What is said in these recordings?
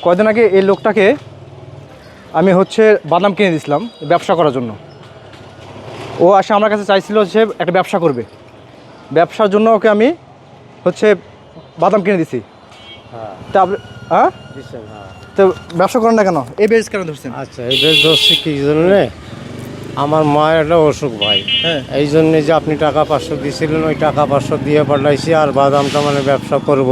কয়দিন আগে এই লোকটাকে আমি হচ্ছে বাদাম কিনে দিয়েছিলাম ব্যবসা করার জন্য। ও আসে আমার কাছে চাইছিল সে একটা ব্যবসা করবে, ব্যবসার জন্য ওকে আমি হচ্ছে বাদাম কিনে দিছি। তা আপনি তো ব্যবসা করেন না কেন? এই বেজ কেন ধরছেন? আচ্ছা, এই বেশ ধরছি কি জন্যে, আমার মায়ের একটা অসুখ ভাই, এই জন্যে যে আপনি টাকা 500 দিয়েছিলেন, ওই টাকা 500 দিয়ে পাঠাইছি। আর বাদামটা মানে ব্যবসা করব,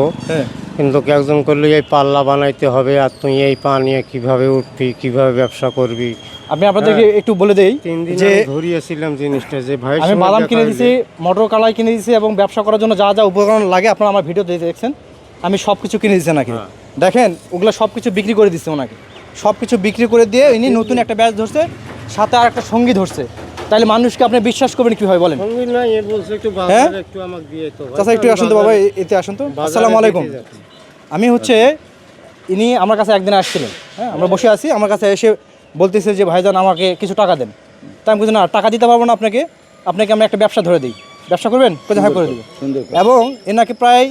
কিন্তু একজন করলে এই পাল্লা বানাইতে হবে, আর তুই এই পা নিয়ে কীভাবে উঠবি, কীভাবে ব্যবসা করবি। আপনি আপনাদেরকে একটু বলে দেই 3 দিন যে ধরিয়েছিলাম জিনিসটা, যে ভাই আমি বাদাম কিনে দিয়েছি, মটর কলাই কিনে দিয়েছি এবং ব্যবসা করার জন্য যা যা উপকরণ লাগে আপনারা আমার ভিডিও দেখছেন, আমি সব কিছু কিনে দিচ্ছি নাকি। দেখেন ওগুলো সব কিছু বিক্রি করে দিচ্ছে ওনাকে, সব কিছু বিক্রি করে দিয়ে ইনি নতুন একটা ব্যাচ ধরছে, সাথে আর একটা সঙ্গী ধরছে। তাহলে মানুষকে আপনি বিশ্বাস করবেন কীভাবে বলেন? সঙ্গী না, এ বলছে একটু বাজারে একটু আমাকে দিয়ে তো। চাচা একটু আসুন তো বাবা, এতে আসুন তো। আসসালামু আলাইকুম। আমি হচ্ছে ইনি আমার কাছে একদিন আসছিলেন, হ্যাঁ আমরা বসে আছি, আমার কাছে এসে বলতেছে যে ভাইজান আমাকে কিছু টাকা দেন। তাই আমি বলছি না, টাকা দিতে পারবো না আপনাকে, আপনাকে আমি একটা ব্যবসা ধরে দিই, ব্যবসা করবেন? কোথায় হ্যাঁ করে দেবো। এবং এনাকে প্রায়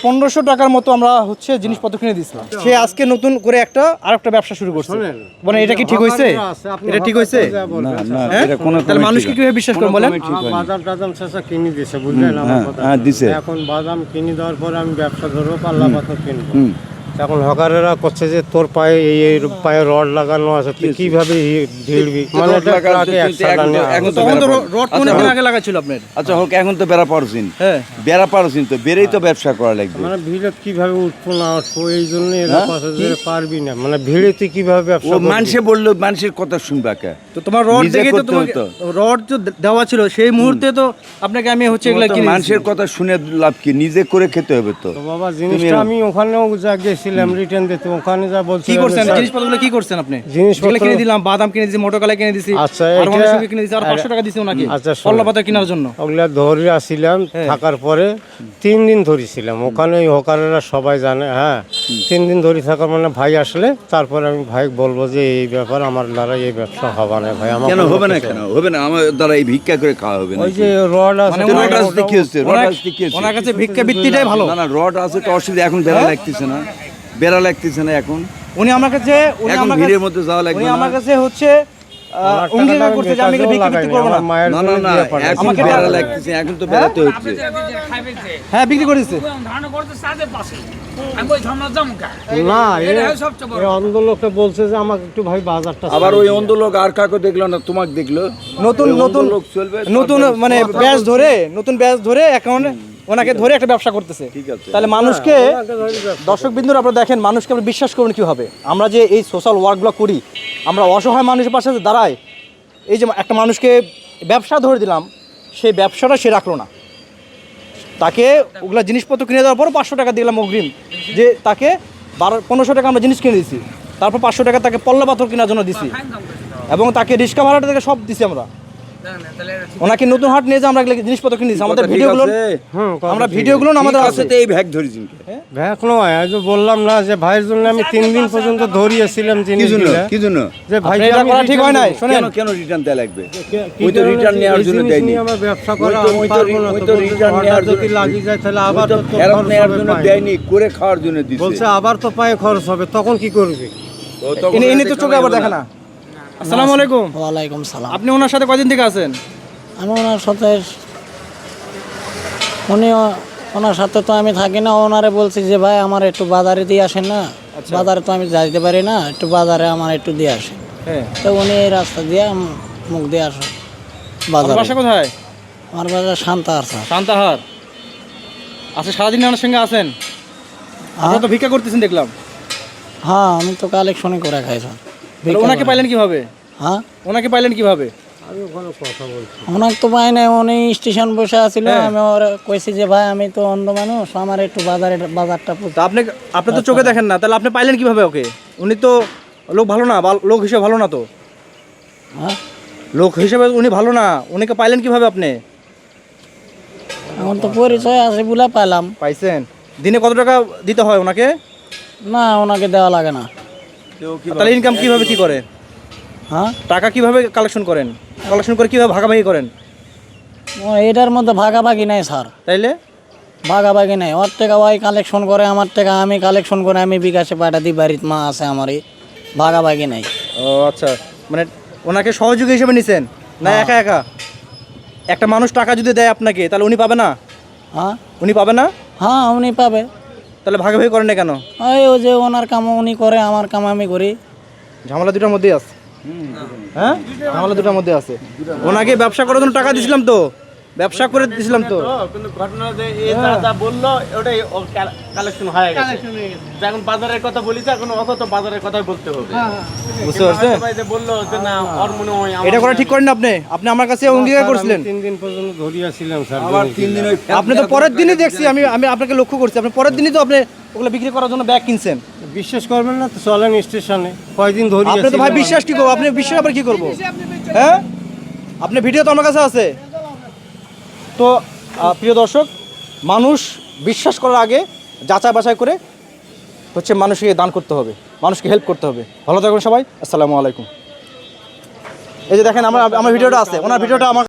1500 টাকার মতো আমরা হচ্ছে জিনিসপত্র কিনে দিয়েছিলাম। সে আজকে নতুন করে আরেকটা ব্যবসা শুরু করছে। মানে এটা কি ঠিক হয়েছে? এটা ঠিক হয়েছে? তাহলে মানুষকে কিভাবে বিশ্বাস করবেন বলেন? বাদাম টাদাম চাষা কিনে দিয়েছে, বুঝলেন আমার কথা। এখন বাদাম কিনে দেওয়ার পরে আমি ব্যবসা ধরবো, পাল্লা পাথর কিনবো। এখন হকারেরা করছে যে তোর পায়ে এই পায়ে রড লাগানো আছে, তুই কিভাবে ভিড়বি, মানে রড কোন আগে লাগাচ্ছিল আপনার? আচ্ছা হোক, এখন তো বেড়া পারছেন, হ্যাঁ বেড়া পারছেন, তো বেড়েই তো ব্যবসা করা লাগবে। মানে ভিড়ে কিভাবে উঠবো না উঠবো, এই জন্য এরা কথা যে পারবি না, মানে ভিড়ে তুই কিভাবে ব্যবসা করবি। মানুষে বললো, মানুষের কথা শুনবা কে? তো তোমার রড দেখে তো তোমার রড তো দেওয়া ছিল সেই মুহূর্তে, তো আপনাকে আমি হচ্ছে এগুলা কিনে মানুষের কথা শুনে লাভ কি, নিজে করে খেতে হবে তো। বাবা জিনিসটা আমি ওখানেও যা গেছিলাম রিটার্ন দিতে, ওখানে যা বলছি। কি করছেন জিনিসপত্রগুলো, কি করছেন আপনি? জিনিসপত্র কিনে দিলাম, বাদাম কিনে দিয়েছি, মটর কলাই কিনে দিয়েছি, আচ্ছা আর অনেক কিছু কিনে দিয়েছি, আর 500 টাকা দিয়েছি ওনাকে পল্লা পাতা কেনার জন্য। ওগুলা ধরে আসছিলাম, থাকার পরে 3 দিন ধরেছিলাম ওখানে, ওই হকারেরা সবাই জানে। হ্যাঁ 3 দিন ধরে থাকার মানে ভাই আসলে তারপরে আমি ভাই বলবো যে এই ব্যাপার আমার দ্বারা এই ব্যবসা হবে না ভাই। আমার কেন হবে না? কেন হবে না? আমার দ্বারা এই ভিক্ষা করে খাওয়া হবে না। ওই যে রড আছে, রড আসতে কি হচ্ছে? রড আসতে কি হচ্ছে? ওনার কাছে ভিক্ষা বৃত্তিটাই ভালো। না না, রড আছে তো অসুবিধা, এখন বেড়া লাগতেছে না, বেড়া লাগতেছে না এখন। উনি আমার কাছে ভিড়ের মধ্যে যাওয়া লাগবে না। আমার কাছে হচ্ছে অঙ্গীকার করতে যে আমি ভিক্ষা বৃত্তি করব না। না না না, এখন বেড়া লাগতেছে, এখন তো বেড়াতে হচ্ছে। হ্যাঁ বিক্রি করে দিচ্ছে। না এই অন্ধ লোকটা বলছে যে আমাকে একটু ভাই বাজারটা। আবার ওই অন্ধ লোক আর কাউকে দেখলো না, তোমাকে দেখলো। নতুন নতুন লোক চলবে, নতুন মানে ব্যাচ ধরে, নতুন ব্যাচ ধরে অ্যাকাউন্টে ওনাকে ধরে একটা ব্যবসা করতেছে। ঠিক আছে, তাহলে মানুষকে, দর্শক বিন্দুরা আপনারা দেখেন, মানুষকে আমরা বিশ্বাস করবেন কীভাবে? আমরা যে এই সোশ্যাল ওয়ার্কগুলো করি, আমরা অসহায় মানুষের পাশে দাঁড়াই। এই যে একটা মানুষকে ব্যবসা ধরে দিলাম, সেই ব্যবসাটা সে রাখলো না, তাকে ওগুলা জিনিসপত্র কিনে দেওয়ার পর 500 টাকা দিলাম অগ্রিম, যে তাকে 1500 টাকা আমরা জিনিস কিনে দিয়েছি, তারপর 500 টাকা তাকে পল্লা পাথর কেনার জন্য দিছি, এবং তাকে রিক্সা ভাড়াটা থেকে সব দিছি আমরা। ওনাকে নতুন হাট নিয়ে যে আমরা জিনিসপত্র কিনে দিয়েছি, আমাদের ভিডিওগুলো, আমরা ভিডিওগুলো আমাদের আছে। এই ভ্যাগ ধরেছি, ভ্যাগ নয়, আজ বললাম না যে ভাইয়ের জন্য আমি 3 দিন পর্যন্ত ধরিয়েছিলাম জিনিসগুলো। কি জন্য? যে ভাই এটা করা ঠিক হয় নাই। শুনেন, কেন রিটার্ন দেয়া লাগবে? ওই তো রিটার্ন নেওয়ার জন্য দেয়নি। আমার ব্যবসা করা ওই তো রিটার্ন নেওয়ার জন্য যদি লাগি যায় তাহলে আবার তো ফেরত নেওয়ার জন্য দেয়নি, করে খাওয়ার জন্য দিছে। বলছে আবার তো পায়ে খরচ হবে, তখন কি করবি? ইনি তো চোখে আবার দেখে না। আসসালামু আলাইকুম। ওয়ালাইকুম সালাম। আপনি ওনার সাথে কয়দিন থেকে আছেন? আমি ওনার সাথে ওনার সাথে তো আমি থাকি না। ওনারে বলছি যে ভাই আমার একটু বাজারে দিয়ে আসেন না, বাজারে তো আমি যাইতে পারি না, একটু বাজারে আমার একটু দিয়ে আসেন। তো উনি এই রাস্তা দিয়ে মুখ দিয়ে আসেন বাজারে। বাসা কোথায়? আমার বাজার শান্তাহার স্যার। শান্তাহার। আচ্ছা, সারাদিন ওনার সঙ্গে আছেন? আপনি তো ভিক্ষা করতেছেন দেখলাম। হ্যাঁ আমি তো কালেকশনই করে খাই স্যার। ওনাকে পাইলেন কিভাবে? হ্যাঁ ওনাকে পাইলেন কিভাবে? আমি ওখানে কথা বলছি, ওনাকে তো পাই নাই, উনি স্টেশন বসে আছিল। আমি ওর কইছি যে ভাই আমি তো অন্ধ মানুষ, আমার একটু বাজারটা। তা আপনি তো চোখে দেখেন না, তাহলে আপনি পাইলেন কিভাবে ওকে? উনি তো লোক ভালো না, লোক হিসেবে ভালো না তো। হ্যাঁ লোক হিসেবে উনি ভালো না, উনিকে পাইলেন কিভাবে আপনি? এখন তো পরিচয় আছে বলে পাইলাম। পাইছেন? দিনে কত টাকা দিতে হয় ওনাকে? না ওনাকে দেওয়া লাগে না। তাহলে ইনকাম কিভাবে কি করে? হ্যাঁ টাকা কিভাবে কালেকশন করেন? কালেকশন করে কিভাবে ভাগাভাগি করেন? এটার মধ্যে ভাগাভাগি নাই স্যার। তাইলে ভাগাভাগি নাই, ওর টাকা ওই কালেকশন করে, আমার টাকা আমি কালেকশন করে আমি বিকাশে পাঠা দিই, বাড়িতে মা আছে আমারই, ভাগাভাগি নাই। ও আচ্ছা, মানে ওনাকে সহযোগী হিসেবে নিছেন না একা একা? একটা মানুষ টাকা যদি দেয় আপনাকে তাহলে উনি পাবে না? হ্যাঁ উনি পাবে না? হ্যাঁ উনি পাবে। তাহলে ভাগাভাগি করেন না কেন? ও যে ওনার কাম উনি করে, আমার কাম আমি করি। ঝামেলা দুটার মধ্যেই আছে। হ্যাঁ, ঝামেলা দুটার মধ্যে আছে। ওনাকে ব্যবসা করার জন্য টাকা দিয়েছিলাম তো, ব্যবসা করে দিয়েছিলাম তো। কিন্তু ঘটনা যে এই দাদা বললো ওটাই কালেকশন হয়ে গেছে। এখন বাজারের কথা বলিছে, এখন অত তো বাজারের কথাই বলতে হবে। বুঝতে পারছেন? ভাই যে বললো যে না ওর মনে হয় এটা করা ঠিক করেন না আপনি? আপনি আমার কাছে অঙ্গীকার করছিলেন। 3 দিন পর্যন্ত ধরিয়াছিলাম স্যার। আপনি তো পরের দিনই দেখছি, আমি আমি আপনাকে লক্ষ্য করছি, আপনি পরের দিনই তো আপনি ওগুলো বিক্রি করার জন্য ব্যাগ কিনছেন। বিশ্বাস করবেন না তো, চলেন স্টেশনে, কয়দিন ধরিয়াছি। আপনি তো ভাই বিশ্বাস কি করবো? আপনি বিশ্বাস আবার কি করবো? হ্যাঁ, আপনি ভিডিও তো আমার কাছে আছে। তো প্রিয় দর্শক, মানুষ বিশ্বাস করার আগে যাচাই বাছাই করে হচ্ছে মানুষকে দান করতে হবে, মানুষকে হেল্প করতে হবে। ভালো থাকবেন সবাই, আসসালামু আলাইকুম। এই যে দেখেন আমার ভিডিওটা আছে, ওনার ভিডিওটা আমার